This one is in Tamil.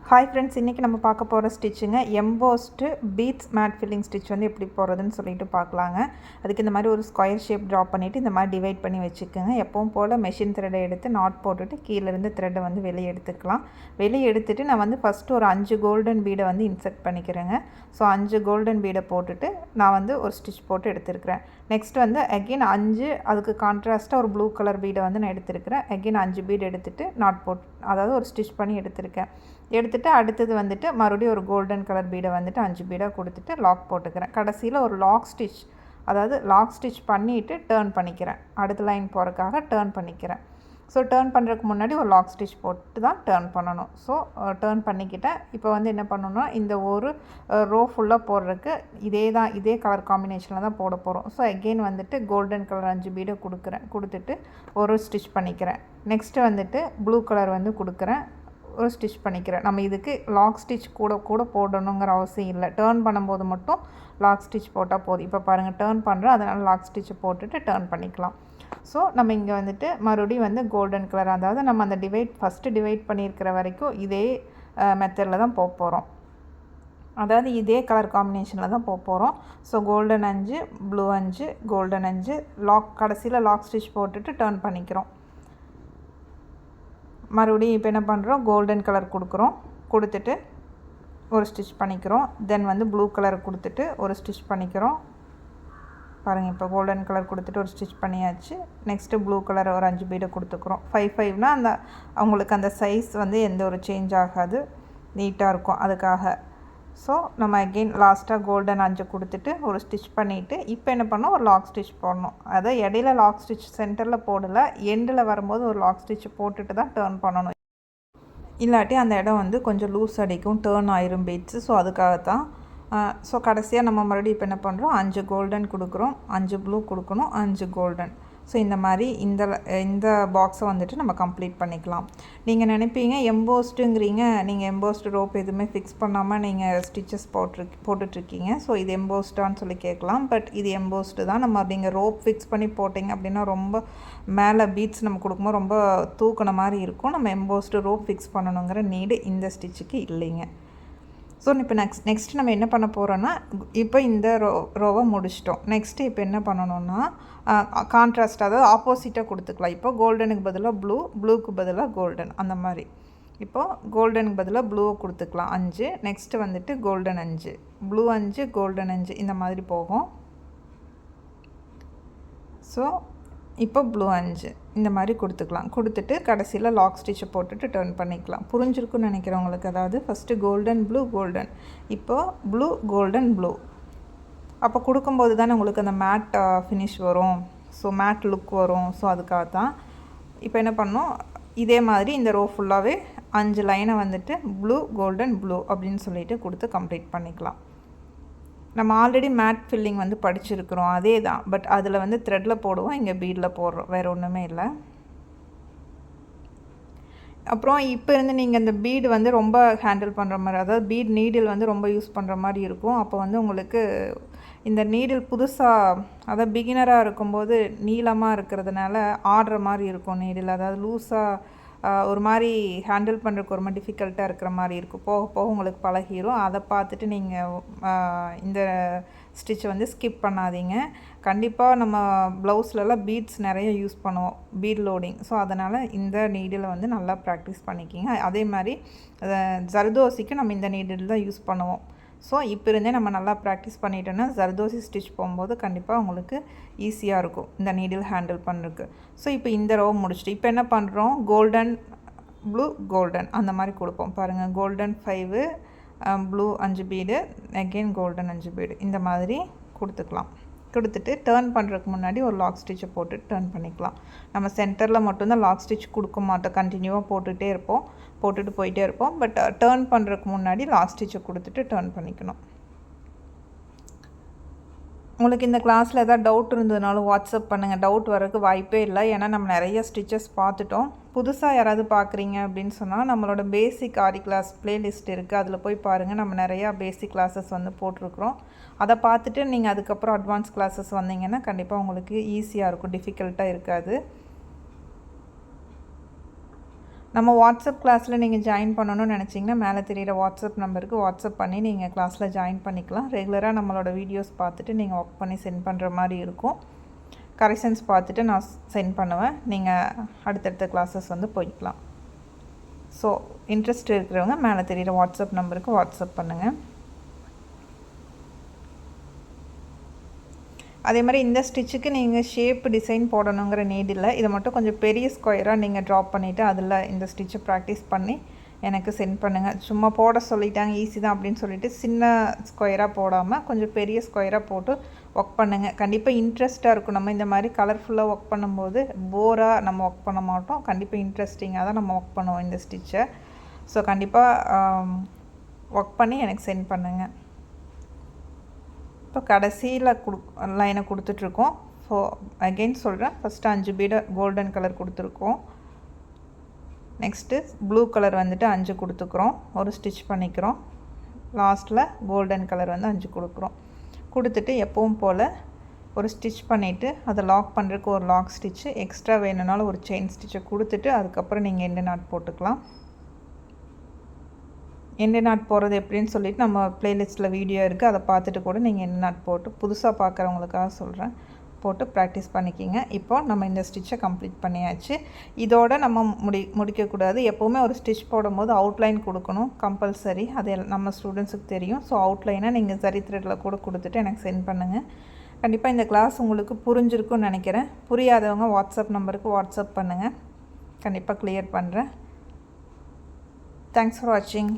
ஹாய் ஃப்ரெண்ட்ஸ், இன்றைக்கி நம்ம பார்க்க போகிற ஸ்டிச்சுங்க embossed beads mat filling stitch வந்து எப்படி போகிறதுன்னு சொல்லிட்டு பார்க்கலாங்க. அதுக்கு இந்த மாதிரி ஒரு ஸ்கொயர் ஷேப் ட்ரா பண்ணிவிட்டு இந்த மாதிரி டிவைட் பண்ணி வச்சுக்கோங்க. எப்பவும் போல் மெஷின் த்ரெட்டை எடுத்து நாட் போட்டுட்டு கீழேருந்து த்ரெட்டை வந்து வெளியே எடுத்துக்கலாம். வெளியே எடுத்துகிட்டு நான் வந்து ஃபஸ்ட்டு ஒரு 5 கோல்டன் பீடை வந்து இன்சர்ட் பண்ணிக்கிறேங்க. ஸோ 5 கோல்டன் பீடை போட்டுட்டு நான் வந்து ஒரு ஸ்டிச் போட்டு எடுத்துருக்கிறேன். நெக்ஸ்ட் வந்து அகெயின் 5 அதுக்கு கான்ட்ராஸ்ட்டாக ஒரு ப்ளூ கலர் பீடை வந்து நான் எடுத்துருக்கிறேன். அகெயின் 5 பீடு எடுத்துகிட்டு நாட் போட்டு அதாவது ஒரு ஸ்டிச் பண்ணி எடுத்துருக்கேன். எடுத்துகிட்டு அடுத்தது வந்துட்டு மறுபடியும் ஒரு கோல்டன் கலர் பீடை வந்துட்டு 5 பீடாக கொடுத்துட்டு லாக் போட்டுக்கிறேன். கடைசியில் ஒரு லாக் ஸ்டிச், அதாவது லாக் ஸ்டிச் பண்ணிவிட்டு டேர்ன் பண்ணிக்கிறேன். அடுத்த லைன் போகிறதுக்காக டேர்ன் பண்ணிக்கிறேன். ஸோ டேர்ன் பண்ணுறதுக்கு முன்னாடி ஒரு லாக் ஸ்டிச் போட்டு தான் டேர்ன் பண்ணணும். ஸோ டேர்ன் பண்ணிக்கிட்டேன். இப்போ வந்து என்ன பண்ணணும்னா இந்த ஒரு ரோ ஃபுல்லாக போடுறதுக்கு இதே கலர் காம்பினேஷனில் தான் போட போகிறோம். ஸோ அகெயின் வந்துட்டு கோல்டன் கலர் 5 பீடை கொடுத்துட்டு ஒரு ஸ்டிச் பண்ணிக்கிறேன். நெக்ஸ்ட்டு வந்துட்டு ப்ளூ கலர் வந்து கொடுக்குறேன், ஒரு ஸ்டிச் பண்ணிக்கிறேன். நம்ம இதுக்கு லாக் ஸ்டிச் கூட போடணுங்கிற அவசியம் இல்லை. டேர்ன் பண்ணும்போது மட்டும் லாக் ஸ்டிச் போட்டால் போதும். இப்போ பாருங்கள், டேர்ன் பண்ணுறேன், அதனால் லாக் ஸ்டிச்சை போட்டுட்டு டேர்ன் பண்ணிக்கலாம். ஸோ நம்ம இங்கே வந்துட்டு மறுபடியும் வந்து கோல்டன் கலர், அதாவது நம்ம அந்த ஃபஸ்ட்டு டிவைட் பண்ணியிருக்கிற வரைக்கும் இதே மெத்தடில் தான் போக போகிறோம். அதாவது இதே கலர் காம்பினேஷனில் தான் போக போகிறோம். ஸோ கோல்டன் 5, ப்ளூ 5, கோல்டன் 5, கடைசியில் லாக் ஸ்டிச் போட்டுட்டு டேர்ன் பண்ணிக்கிறோம். மறுபடியும் இப்போ என்ன பண்ணுறோம், கோல்டன் கலர் கொடுத்துட்டு ஒரு ஸ்டிச் பண்ணிக்கிறோம். தென் வந்து ப்ளூ கலர் கொடுத்துட்டு ஒரு ஸ்டிச் பண்ணிக்கிறோம். பாருங்கள், இப்போ கோல்டன் கலர் கொடுத்துட்டு ஒரு ஸ்டிச் பண்ணியாச்சு. நெக்ஸ்ட்டு ப்ளூ கலர் ஒரு 5 பீடை கொடுத்துக்குறோம். 5 அவங்களுக்கு அந்த சைஸ் வந்து எந்த ஒரு சேஞ்ச் ஆகாது, நீட்டாக இருக்கும் அதுக்காக. ஸோ நம்ம அகெயின் லாஸ்ட்டாக கோல்டன் 5 கொடுத்துட்டு ஒரு ஸ்டிச் பண்ணிவிட்டு இப்போ என்ன பண்ணோம், ஒரு லாக் ஸ்டிச் போடணும். அதாவது இடையில லாக் ஸ்டிச் சென்டரில் போடலை, எண்டில் வரும்போது ஒரு லாக் ஸ்டிச் போட்டுட்டு தான் டேர்ன் பண்ணணும். இல்லாட்டி அந்த இடம் வந்து கொஞ்சம் லூஸ் அடிக்கும், டேர்ன் ஆயிரும் பீட்ஸு. ஸோ அதுக்காகத்தான். ஸோ கடைசியாக நம்ம மறுபடியும் இப்போ என்ன பண்ணுறோம், 5 கோல்டன் கொடுக்குறோம், 5 ப்ளூ கொடுக்கணும், 5 கோல்டன். ஸோ இந்த மாதிரி இந்த பாக்ஸை வந்துட்டு நம்ம கம்ப்ளீட் பண்ணிக்கலாம். நீங்கள் நினைப்பீங்க எம்போஸ்டுங்கிறீங்க, நீங்கள் எம்போஸ்டு ரோப் எதுவுமே ஃபிக்ஸ் பண்ணாமல் நீங்கள் ஸ்டிச்சஸ் போட்டுட்ருக்கீங்க. ஸோ இது எம்போஸ்டான்னு சொல்லி கேட்கலாம். பட் இது எம்போஸ்டு தான். நம்ம அப்படிங்க ரோப் ஃபிக்ஸ் பண்ணி போட்டிங்க அப்படின்னா ரொம்ப மேலே பீட்ஸ் நம்ம கொடுக்கும்போது ரொம்ப தூக்கின மாதிரி இருக்கும். நம்ம எம்போஸ்டு ரோப் ஃபிக்ஸ் பண்ணணுங்கிற நீடு இந்த ஸ்டிச்சுக்கு இல்லைங்க. ஸோ இப்போ நெக்ஸ்ட் நம்ம என்ன பண்ண போகிறோன்னா, இப்போ இந்த ரோவை முடிச்சிட்டோம். நெக்ஸ்ட்டு இப்போ என்ன பண்ணணுன்னா கான்ட்ராஸ்ட், அதாவது ஆப்போசிட்டாக கொடுத்துக்கலாம். இப்போ கோல்டனுக்கு பதிலாக ப்ளூக்கு பதிலாக கோல்டன், அந்த மாதிரி. இப்போது கோல்டனுக்கு பதிலாக ப்ளூவை கொடுத்துக்கலாம் 5. நெக்ஸ்ட்டு வந்துட்டு கோல்டன் 5, ப்ளூ 5, கோல்டன் 5, இந்த மாதிரி போகும். ஸோ இப்போ ப்ளூ 5 இந்த மாதிரி கொடுத்துட்டு கடைசியில் லாக் ஸ்டிச்சை போட்டுட்டு டேர்ன் பண்ணிக்கலாம். புரிஞ்சிருக்குன்னு நினைக்கிறவங்களுக்கு. அதாவது ஃபஸ்ட்டு கோல்டன் ப்ளூ கோல்டன், இப்போது ப்ளூ கோல்டன் ப்ளூ. அப்போ கொடுக்கும்போது தானே உங்களுக்கு அந்த மேட் ஃபினிஷ் வரும், ஸோ மேட் லுக் வரும். ஸோ அதுக்காக தான் இப்போ என்ன பண்ணோம், இதே மாதிரி இந்த ரோ ஃபுல்லாகவே 5 லைனை வந்துட்டு ப்ளூ கோல்டன் ப்ளூ அப்படின்னு சொல்லிட்டு கொடுத்து கம்ப்ளீட் பண்ணிக்கலாம். நம்ம ஆல்ரெடி மேட் ஃபில்லிங் வந்து படிச்சிருக்கிறோம், அதே தான். பட் அதில் வந்து த்ரெட்டில் போடுவோம், இங்கே பீடில் போடுறோம், வேறு ஒன்றுமே இல்லை. அப்புறம் இப்போ இருந்து நீங்கள் இந்த பீடு வந்து ரொம்ப ஹேண்டில் பண்ணுற மாதிரி, அதாவது பீட் நீடில் வந்து ரொம்ப யூஸ் பண்ணுற மாதிரி இருக்கும். அப்போ வந்து உங்களுக்கு இந்த நீடில் புதுசாக, அதாவது பிகினராக இருக்கும்போது நீளமாக இருக்கிறதுனால ஆடுற மாதிரி இருக்கும் நீடில். அதாவது லூஸாக ஒரு மாதிரி ஹேண்டில் பண்ணுறதுக்கு ஒரு மாதிரி டிஃபிகல்ட்டாக இருக்கிற மாதிரி இருக்கும். போக போக உங்களுக்கு பழகிரும். அதை பார்த்துட்டு நீங்கள் இந்த ஸ்டிச்சை வந்து ஸ்கிப் பண்ணாதீங்க. கண்டிப்பாக நம்ம ப்ளவுஸ்லலாம் பீட்ஸ் நிறைய யூஸ் பண்ணுவோம், பீட் லோடிங். ஸோ அதனால் இந்த நீடில் வந்து நல்லா ப்ராக்டிஸ் பண்ணிக்கிங்க. அதே மாதிரி ஜர்தோசிக்கு நம்ம இந்த நீடில் தான் யூஸ் பண்ணுவோம். ஸோ இப்போ இருந்தே நம்ம நல்லா ப்ராக்டிஸ் பண்ணிட்டோன்னா ஜர்தோசி ஸ்டிச் போகும்போது கண்டிப்பாக உங்களுக்கு ஈஸியாக இருக்கும் இந்த நீடில் ஹேண்டில் பண்ணுறதுக்கு. ஸோ இப்போ இந்த ரோ முடிச்சுட்டு இப்போ என்ன பண்ணுறோம், கோல்டன் ப்ளூ கோல்டன் அந்த மாதிரி கொடுப்போம். பாருங்கள், golden 5, blue 5 bead, again golden 5 bead, இந்த மாதிரி கொடுத்துட்டு டேர்ன் பண்ணுறதுக்கு முன்னாடி ஒரு லாக் ஸ்டிச்சை போட்டு டேர்ன் பண்ணிக்கலாம். நம்ம சென்டரில் மட்டும்தான் லாக் ஸ்டிச் கொடுக்க மாட்டோம், கண்டினியூவாக போட்டுட்டு போயிட்டே இருப்போம். பட் டேர்ன் பண்ணுறதுக்கு முன்னாடி லாக் ஸ்டிச்சை கொடுத்துட்டு டேர்ன் பண்ணிக்கணும். உங்களுக்கு இந்த கிளாஸில் எதாவது டவுட் இருந்ததுனாலும் வாட்ஸ்அப் பண்ணுங்கள். டவுட் வரதுக்கு வாய்ப்பே இல்லை, ஏன்னா நம்ம நிறைய ஸ்டிச்சஸ் பார்த்துட்டோம். புதுசாக யாராவது பார்க்குறீங்க அப்படின்னு சொன்னால் நம்மளோட பேசிக் ஆரி கிளாஸ் ப்ளேலிஸ்ட் இருக்குது, அதில் போய் பாருங்கள். நம்ம நிறையா பேசிக் கிளாஸஸ் வந்து போட்டிருக்கிறோம். அதை பார்த்துட்டு நீங்கள் அதுக்கப்புறம் அட்வான்ஸ் கிளாஸஸ் வந்தீங்கன்னா கண்டிப்பாக உங்களுக்கு ஈஸியாக இருக்கும், டிஃபிகல்ட்டாக இருக்காது. நம்ம வாட்ஸ்அப் கிளாஸில் நீங்கள் ஜாயின் பண்ணணும்னு நினச்சிங்கன்னா மேலே தெரிகிற வாட்ஸ்அப் நம்பருக்கு வாட்ஸ்அப் பண்ணி நீங்கள் கிளாஸில் ஜாயின் பண்ணிக்கலாம். ரெகுலராக நம்மளோட வீடியோஸ் பார்த்துட்டு நீங்கள் ஒர்க் பண்ணி சென்ட் பண்ணுற மாதிரி இருக்கும். கரெக்ஷன்ஸ் பார்த்துட்டு நான் சென்ட் பண்ணுவேன். நீங்கள் அடுத்தடுத்த கிளாஸஸ் வந்து போய்க்கலாம். ஸோ இன்ட்ரெஸ்ட் இருக்கிறவங்க மேலே தெரிகிற வாட்ஸ்அப் நம்பருக்கு வாட்ஸ்அப் பண்ணுங்கள். அதே மாதிரி இந்த ஸ்டிச்சுக்கு நீங்கள் ஷேப் டிசைன் போடணுங்கிற நீட் இல்லை. இதை மட்டும் கொஞ்சம் பெரிய ஸ்கொயராக நீங்கள் ட்ராப் பண்ணிவிட்டு அதில் இந்த ஸ்டிச்சை ப்ராக்டிஸ் பண்ணி எனக்கு சென்ட் பண்ணுங்கள். சும்மா போட சொல்லிட்டாங்க ஈஸி தான் அப்படின்னு சொல்லிட்டு சின்ன ஸ்கொயராக போடாமல் கொஞ்சம் பெரிய ஸ்கொயராக போட்டு ஒர்க் பண்ணுங்கள். கண்டிப்பாக இன்ட்ரெஸ்ட்டாக இருக்கும். நம்ம இந்த மாதிரி கலர்ஃபுல்லாக ஒர்க் பண்ணும்போது போராக நம்ம ஒர்க் பண்ண மாட்டோம். கண்டிப்பாக இன்ட்ரெஸ்டிங்காக தான் நம்ம ஒர்க் பண்ணுவோம் இந்த ஸ்டிச்சை. ஸோ கண்டிப்பாக ஒர்க் பண்ணி எனக்கு சென்ட் பண்ணுங்கள். இப்போ கடைசியில் லைனை கொடுத்துட்ருக்கோம். ஸோ அகெயின் சொல்கிறேன், ஃபஸ்ட்டு 5 பீடை கோல்டன் கலர் கொடுத்துருக்கோம். நெக்ஸ்ட்டு ப்ளூ கலர் வந்துட்டு 5 கொடுத்துக்குறோம். ஒரு ஸ்டிச் பண்ணிக்கிறோம். லாஸ்ட்டில் கோல்டன் கலர் வந்து 5 கொடுக்குறோம். கொடுத்துட்டு எப்பவும் போல் ஒரு ஸ்டிச் பண்ணிவிட்டு அதை லாக் பண்ணுறதுக்கு ஒரு லாக் ஸ்டிச்சு, எக்ஸ்ட்ரா வேணுனாலும் ஒரு செயின் ஸ்டிச்சை கொடுத்துட்டு அதுக்கப்புறம் நீங்கள் எண்டு நாட் போட்டுக்கலாம். எண்டு நாட் போடுறது எப்படின்னு சொல்லிவிட்டு நம்ம ப்ளேலிஸ்ட்டில் வீடியோ இருக்குது, அதை பார்த்துட்டு கூட நீங்கள் எண்டு நாட் போட்டு புதுசாக பார்க்குறவங்களுக்காக சொல்கிறேன், போட்டு ப்ராக்டிஸ் பண்ணிக்கிங்க. இப்போது நம்ம இந்த ஸ்டிச்சை கம்ப்ளீட் பண்ணியாச்சு. இதோடு நம்ம முடிக்கக்கூடாது. எப்போவுமே ஒரு ஸ்டிச் போடும்போது அவுட்லைன் கொடுக்கணும் கம்பல்சரி. அது நம்ம ஸ்டூடெண்ட்ஸுக்கு தெரியும். ஸோ அவுட்லைனை நீங்கள் சரி த்ரெட்டில் கூட கொடுத்துட்டு எனக்கு சென்ட் பண்ணுங்கள். கண்டிப்பாக இந்த கிளாஸ் உங்களுக்கு புரிஞ்சிருக்குன்னு நினைக்கிறேன். புரியாதவங்க வாட்ஸ்அப் நம்பருக்கு வாட்ஸ்அப் பண்ணுங்கள். கண்டிப்பாக கிளியர் பண்ணுறேன். தேங்க்ஸ் ஃபார் வாட்சிங்.